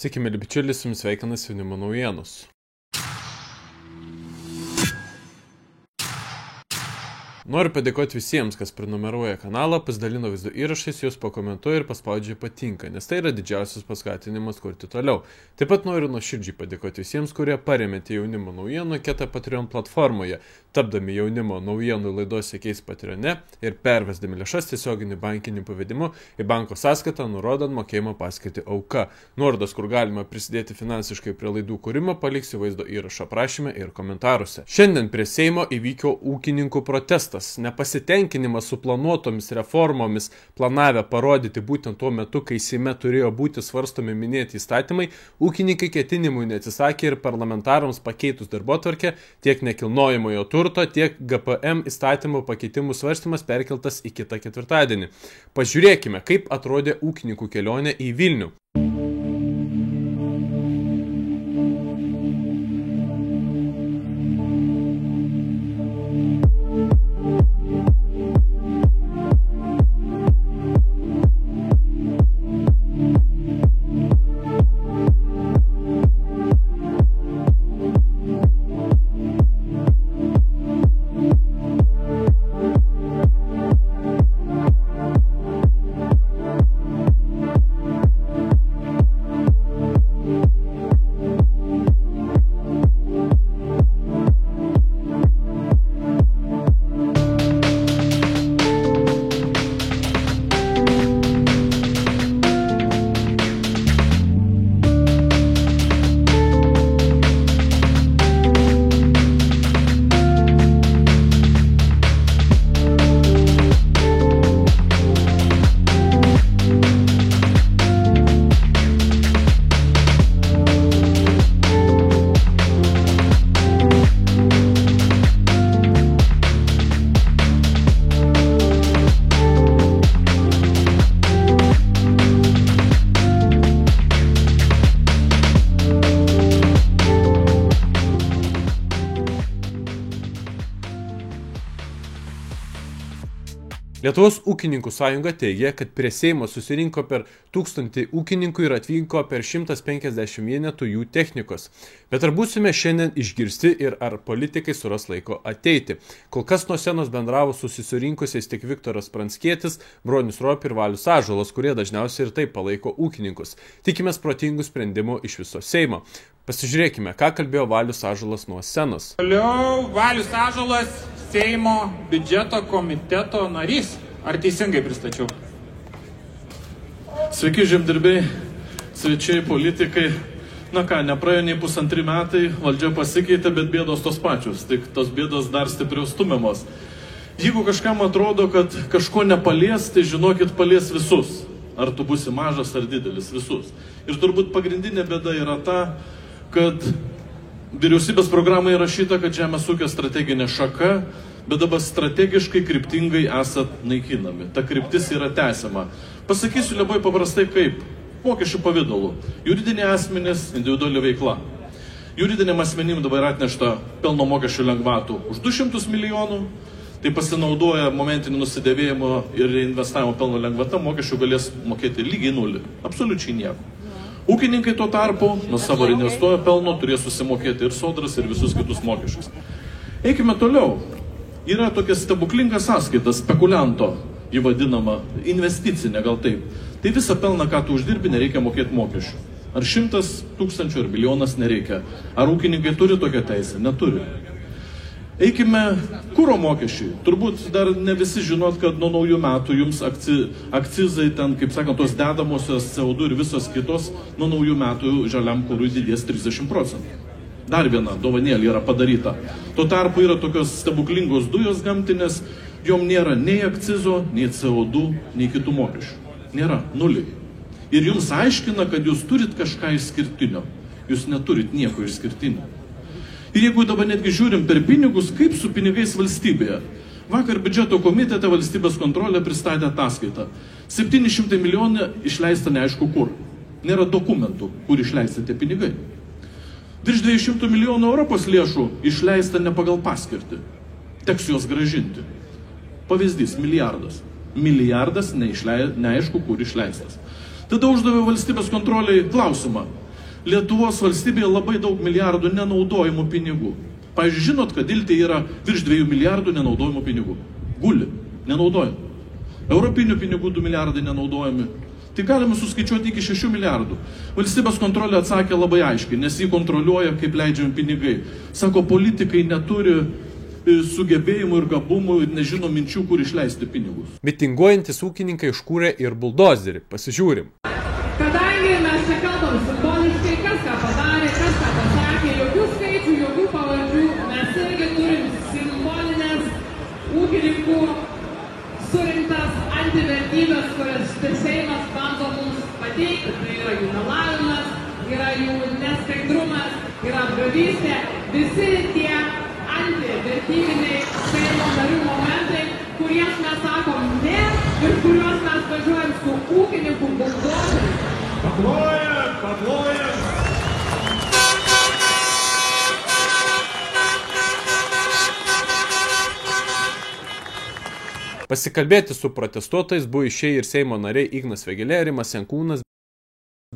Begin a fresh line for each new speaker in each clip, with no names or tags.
Sveiki, mėly bičiuliai, su jumis sveikinas Jaunimo naujienos. Noriu padėkoti visiems, kas prenumeruoja kanalą, pasidalino vaizdo įrašais, juos pakomentuoja ir paspaudžia patinka, nes tai yra didžiausias paskatinimas kurti toliau. Taip pat noriu nuoširdžiai padėkoti visiems, kurie paremėte Jaunimo naujienų anketą Patreon platformoje, tapdami Jaunimo naujienų laidos siekiais Patreone ir pervesdami lėšas tiesioginiu bankiniu pavedimu į banko sąskaitą, nurodant mokėjimo paskirtį auka. Nuorodas, kur galima prisidėti finansiškai prie laidų kūrimo, paliksiu vaizdo įrašo aprašyme ir komentaruose. Šiandien prie Seimo įvyko ūkininkų protestas. Nepasitenkinimas suplanuotomis reformomis planavę parodyti būtent tuo metu, kai Seime turėjo būti svarstomi minėti įstatymai, ūkininkai ketinimų neatsisakė ir parlamentarams pakeitus darbotvarkę tiek nekilnojamojo turto, tiek GPM įstatymų pakeitimų svarstymas perkeltas į kitą ketvirtadienį. Pažiūrėkime, kaip atrodė ūkininkų kelionė į Vilnių. Lietuvos ūkininkų sąjunga teigia, kad prie Seimo susirinko per 1000 ūkininkų ir atvyko per 150 vienetų jų technikos. Bet ar būsime šiandien išgirsti ir ar politikai suras laiko ateiti? Kol kas nuo scenos bendravo su susirinkusiais tik Viktoras Pranckietis, Bronius Ropė ir Valius Ąžuolas, kurie dažniausiai ir taip palaiko ūkininkus. Tikimės protingų sprendimų iš viso Seimo. Pasižiūrėkime, ką kalbėjo Valius Ąžuolas nuo scenos.
Toliau Valius Ąžuolas, Seimo biudžeto komiteto narys. Ar teisingai pristačiau?
Sveiki žemdirbiai, svečiai, politikai. Na ką, nepraėjo nei 1,5 metai, valdžia pasikeitė, bet bėdos tos pačios, tik tos bėdos dar stipriau stumiamos. Jeigu kažkam atrodo, kad kažko nepalies, tai žinokit, palies visus. Ar tu būsi mažas ar didelis, visus. Ir turbūt pagrindinė bėda yra ta, kad vyriausybės programai įrašyta, kad žemės ūkio strateginė šaka, bet dabar strategiškai, kryptingai esat naikinami. Ta kryptis yra tęsiama. Pasakysiu labai paprastai kaip. Mokesčių pavidalu. Juridiniai asmenys, individuali veikla. Juridiniam asmenim dabar atnešta pelno mokesčių lengvatų už 200 milijonų. Tai pasinaudoja momentiniu nusidėvėjimu ir reinvestavimo pelno lengvata, mokesčių galės mokėti lygiai nulį. Absoliučiai nieko. Ūkininkai tuo tarpu nuo savo reinvestuoja pelno turės susimokėti ir sodras, ir visus kitus mokesčius. Eikime toliau. Yra tokia stebuklinga sąskaita, spekulianto, jį vadinama, investicinė gal taip. Tai visą pelną, ką tu uždirbi, nereikia mokėti mokesčių. Ar 100 000 ar milijonas nereikia. Ar ūkininkai turi tokią teisę? Neturi. Eikime kuro mokesčiai. Turbūt dar ne visi žinot, kad nuo naujų metų jums akcizai ten, kaip sakant, tos dedamosios CO2 ir visos kitos, nuo naujų metų žaliam kurui didės 30%. Dar viena dovanėlė yra padaryta. Tuo tarpu yra tokios stebuklingos dujos gamtinės, jom nėra nei akcizo, nei CO2, nei kitų mokesčių. Nėra, nuliai. Ir jums aiškina, kad jūs turit kažką išskirtinio. Jūs neturit nieko išskirtinio. Ir jeigu dabar netgi žiūrim per pinigus, kaip su pinigais valstybėje. Vakar biudžeto komitete valstybės kontrolė pristatė ataskaitą. 700 milijonų išleista neaišku kur. Nėra dokumentų, kur išleisti tie pinigai. Virš 200 milijonų Europos lėšų išleista ne pagal paskirtį. Teks juos gražinti. Pavyzdys, milijardas. Milijardas neaišku, kur išleistas. Tada uždavė valstybės kontroliai klausimą. Lietuvos valstybėje labai daug milijardų nenaudojimų pinigų. Pavyzdžiui, žinot, kad Iltėje yra virš 2 milijardų nenaudojimų pinigų. Guli, nenaudojami. Europinių pinigų 2 milijardai nenaudojami. Tai galime suskaičiuoti iki 6 milijardų. Valstybės kontrolė atsakė labai aiškiai, nes jį kontroliuoja, kaip leidžiami pinigai. Sako, politikai neturi sugebėjimų ir gabumų ir nežino minčių, kur išleisti pinigus.
Mitinguojantis ūkininkai iškūrė ir buldozerį. Pasižiūrim.
Kadangi mes čia kalbam simboliškai, kas ką padarė, kas ką pasakė, jokių skaičių, jokių pavardžių, mes irgi turim simbolinės ūkininkų surinktas antivertybės, kurias Seimas bando mums pateikti. Tai yra jų melavimas, yra jų neskaidrumas, yra apgavystė. Visi tie antivertybiniai Seimo narių momentai, kuriems mes sakom ne ir kuriuos mes važiuojam su ūkininkų buldozeriais.
Paplojam!
Pasikalbėti su protestuotojais buvo išėję ir Seimo nariai Ignas Vėgėlė, Rimas Jankūnas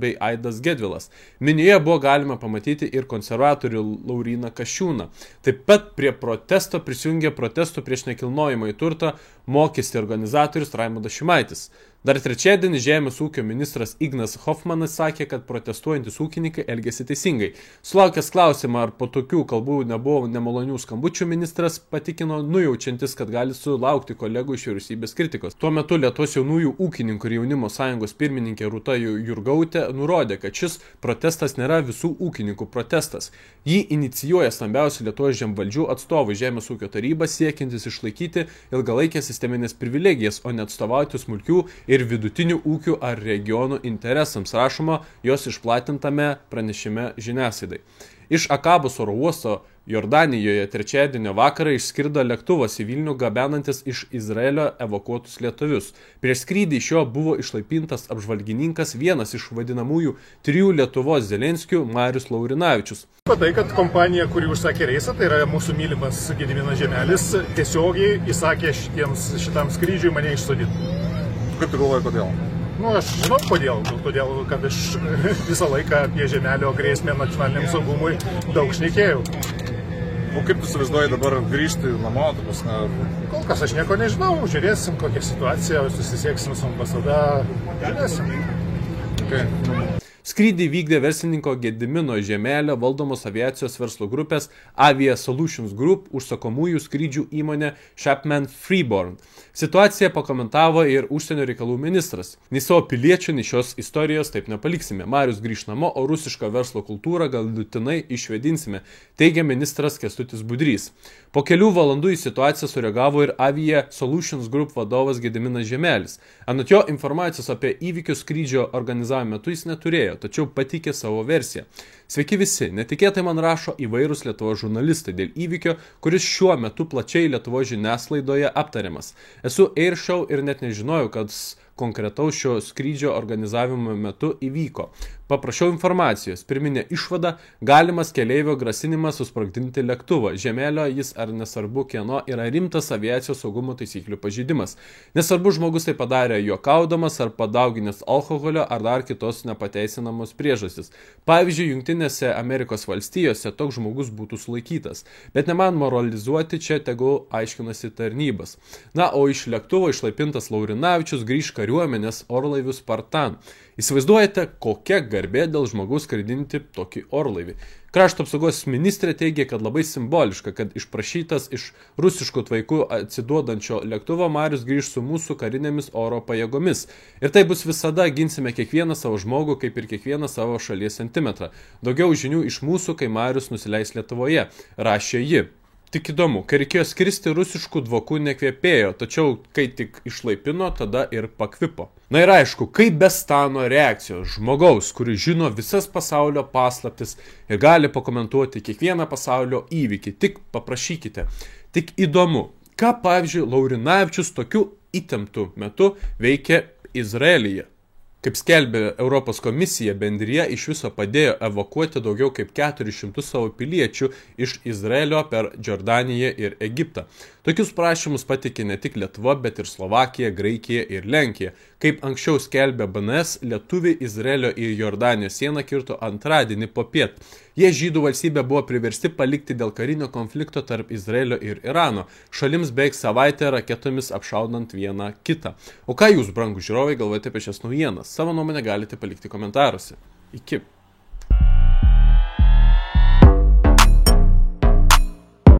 bei Aidas Gedvilas. Minioje buvo galima pamatyti ir konservatorių Lauryną Kasčiūną. Taip pat prie protesto prisijungė protestų prieš nekilnojamąjį turtą mokestį organizatorius Raimondas Šimaitis. Dar trečiadienį Žemės ūkio ministras Ignas Hofmanas sakė, kad protestuojantys ūkininkai elgėsi teisingai. Sulaukęs klausimą, ar po tokių kalbų nebuvo nemalonių skambučių, ministras patikino nujaučiantis, kad gali sulaukti kolegų iš vyriausybės kritikos. Tuo metu Lietuvos jaunųjų ūkininkų ir jaunimo sąjungos pirmininkė Rūta Jurgautė nurodė, kad šis protestas nėra visų ūkininkų protestas. Jį inicijuoja stambiausi Lietuvos žemvaldžių atstovai Žemės ūkio taryba, siekiantis išlaikyti ilgalaikės sisteminės privilegijas, o ne atstovauti smulkių ir vidutinių ūkių ar regionų interesams, rašoma jos išplatintame pranešime žiniasklaidai. Iš Akabos oro uosto Jordanijoje trečiadienio vakarą išskrido lėktuvas į Vilnių gabenantis iš Izraelio evakuotus lietuvius. Prieš skrydį iš jo buvo išlaipintas apžvalgininkas, vienas iš vadinamųjų 3 Lietuvos Zelenskių, Marius Laurinavičius.
Tai, kad kompanija, kuri užsakė reisą, tai yra mūsų mylimas Gediminas Žemelis, tiesiogiai įsakė šitam skrydžiui mane išsodinti.
Kaip tu galvoji, kodėl?
Aš žinau kodėl. Todėl, kad aš visą laiką apie Žemelio grėsmę nacionaliniam saugumui daug šnekėjau.
Kaip tu įsivaizduoji dabar grįžti namo?
Kol kas aš nieko nežinau. Žiūrėsim, kokią situaciją, susisieksim su ambasada. Žiūrėsim.
Okay.
Skrydį vykdė verslininko Gedimino Žemelio valdomos aviacijos verslo grupės Avia Solutions Group užsakomųjų skrydžių įmonė Chapman Freeborn. Situaciją pakomentavo ir užsienio reikalų ministras. Nei savo piliečių, nei šios istorijos taip nepaliksime. Marius grįš namo, o rusišką verslo kultūrą galutinai išvedinsime, teigia ministras Kęstutis Budrys. Po kelių valandų į situaciją sureagavo ir Avia Solutions Group vadovas Gediminas Žemelis. Anot jo, informacijos apie įvykius skrydžio organizavimo metu jis neturėjo, tačiau patikė savo versiją. Sveiki visi, netikėtai man rašo įvairūs Lietuvos žurnalistai dėl įvykio, kuris šiuo metu plačiai Lietuvos žiniasklaidoje aptariamas. Esu airshow ir net nežinojau, kad konkretaus šio skrydžio organizavimo metu įvyko. Paprašiau informacijos. Pirminė išvada – galimas keleivio grasinimas susprogdinti lėktuvą. Žemelio jis ar nesvarbu kieno yra rimtas aviacijos saugumo taisyklių pažeidimas. Nesvarbu žmogus tai padarė juokaudamas ar padauginęs alkoholio ar dar kitos nepateisinamos priežastys. Pavyzdžiui, Jungtinėse Amerikos valstijose toks žmogus būtų sulaikytas. Bet ne man moralizuoti, čia tegul aiškinasi tarnybas. Na, o iš lėktuvo išlaipintas Laurinavičius grįž kariuomenės orlaivių Spartan. Įsivaizduojate, kokia garbė dėl žmogaus skraidinti tokį orlaivį. Krašto apsaugos ministrė teigia, kad labai simboliška, kad išprašytas iš rusiškų tvaikų atsiduodančio lėktuvo Marius grįž su mūsų karinėmis oro pajėgomis. Ir tai bus visada, ginsime kiekvieną savo žmogų, kaip ir kiekvieną savo šalies centimetrą. Daugiau žinių iš mūsų, kai Marius nusileis Lietuvoje, rašė ji. Tik įdomu, kai reikėjo skristi, rusiškų dvokų nekvėpėjo, tačiau kai tik išlaipino, tada ir pakvipo. Na ir aišku, kaip be stano reakcijos žmogaus, kuris žino visas pasaulio paslaptis ir gali pakomentuoti kiekvieną pasaulio įvykį, tik paprašykite. Tik įdomu, ką pavyzdžiui Laurinavičius tokiu įtemptu metu veikia Izraelyje. Kaip skelbė Europos komisija, bendrija iš viso padėjo evakuoti daugiau kaip 400 savo piliečių iš Izraelio per Jordaniją ir Egiptą. Tokius prašymus patikė ne tik Lietuva, bet ir Slovakija, Graikija ir Lenkija. Kaip anksčiau skelbė BNS, lietuviai Izraelio ir Jordanijos sieną kirto antradienį popiet. Jie žydų valstybę buvo priversti palikti dėl karinio konflikto tarp Izraelio ir Irano, šalims beveik savaitę raketomis apšaudant vieną kitą. O ką jūs, brangūs žiūrovai, galvojate apie šias naujienas? Savo nuomonę galite palikti komentaruose. Iki.